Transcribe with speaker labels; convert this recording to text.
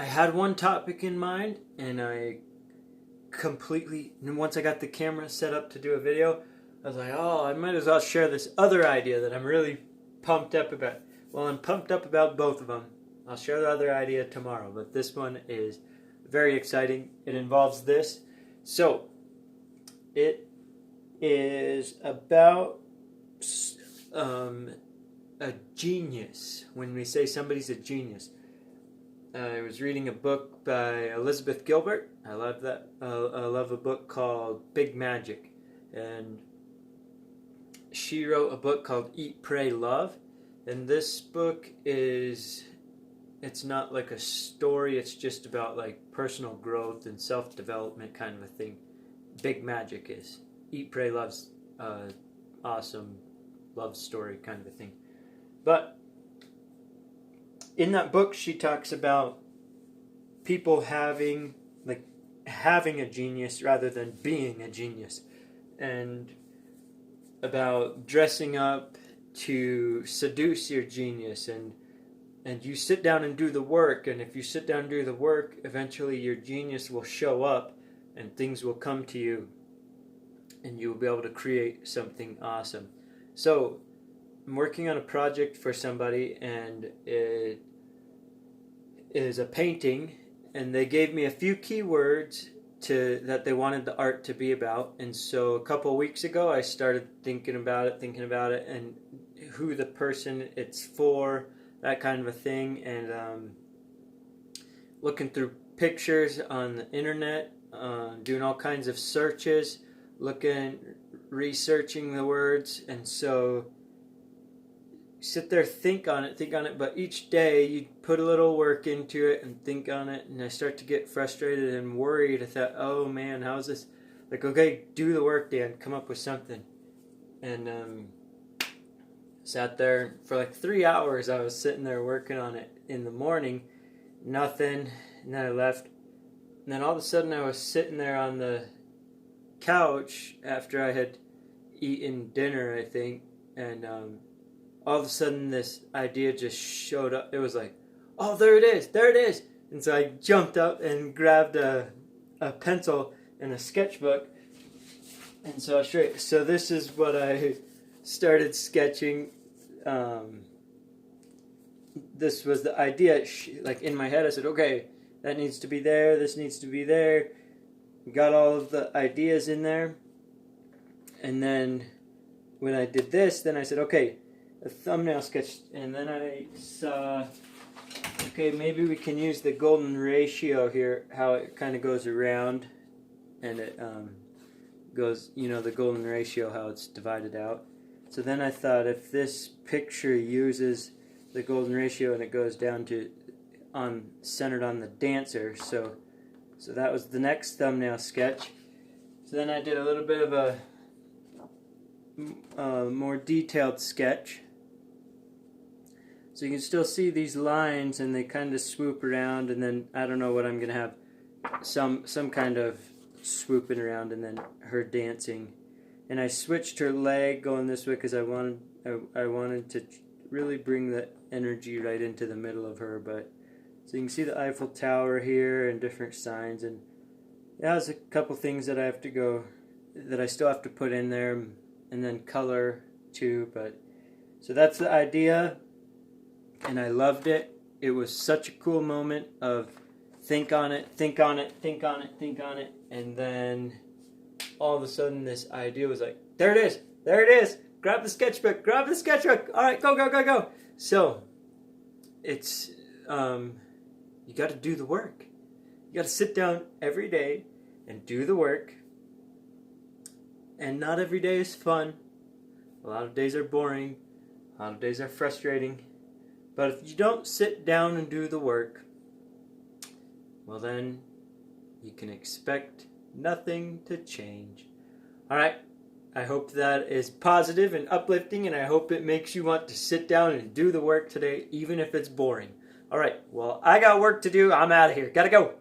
Speaker 1: I had one topic in mind, and once I got the camera set up to do a video, I was like, oh, I might as well share this other idea that I'm really pumped up about. Well, I'm pumped up about both of them. I'll share the other idea tomorrow, but this one is very exciting. It involves this. So, it is about a genius. When we say somebody's a genius. I was reading a book by Elizabeth Gilbert. I love that. I love a book called Big Magic. And she wrote a book called Eat, Pray, Love. And this book it's not like a story, it's just about like personal growth and self-development kind of a thing. Big Magic is. Eat, Pray, Love's awesome love story kind of a thing. But in that book, she talks about people having a genius rather than being a genius, and about dressing up to seduce your genius, and you sit down and do the work, and if you sit down and do the work, eventually your genius will show up and things will come to you and you'll be able to create something awesome. So I'm working on a project for somebody, and it is a painting, and they gave me a few keywords that they wanted the art to be about. And so a couple of weeks ago I started thinking about it, and who the person it's for, that kind of a thing, and looking through pictures on the internet, doing all kinds of searches, researching the words. And so sit there, think on it, but each day you put a little work into it and think on it, and I start to get frustrated and worried. I thought, oh man, how is this? Like, okay, do the work, Dan, come up with something. And sat there for like 3 hours. I was sitting there working on it in the morning, nothing, and then I left. And then all of a sudden I was sitting there on the couch after I had eaten dinner, I think, and all of a sudden this idea just showed up. It was like, oh, there it is. And so I jumped up and grabbed a pencil and a sketchbook, and so this is what I started sketching. This was the idea. Like in my head I said, okay, that needs to be there, this needs to be there. Got all of the ideas in there, and then when I did this, then I said, okay, a thumbnail sketch, and then I saw, okay, maybe we can use the golden ratio here, how it kind of goes around, and it goes, the golden ratio, how it's divided out. So then I thought, if this picture uses the golden ratio and it goes down to centered on the dancer, so that was the next thumbnail sketch. So then I did a little bit of a more detailed sketch. So you can still see these lines, and they kind of swoop around, and then I don't know what I'm gonna have, some kind of swooping around, and then her dancing. And I switched her leg going this way because I wanted to really bring the energy right into the middle of her. But so you can see the Eiffel Tower here and different signs, and yeah, there's a couple things that I still have to put in there, and then color too. But so that's the idea. And I loved it. It was such a cool moment of think on it, and then all of a sudden this idea was like, there it is, grab the sketchbook, alright, go. So, it's, you gotta do the work. You gotta sit down every day and do the work, and not every day is fun. A lot of days are boring, a lot of days are frustrating. But if you don't sit down and do the work, well then, you can expect nothing to change. Alright, I hope that is positive and uplifting, and I hope it makes you want to sit down and do the work today, even if it's boring. Alright, well, I got work to do. I'm out of here. Gotta go.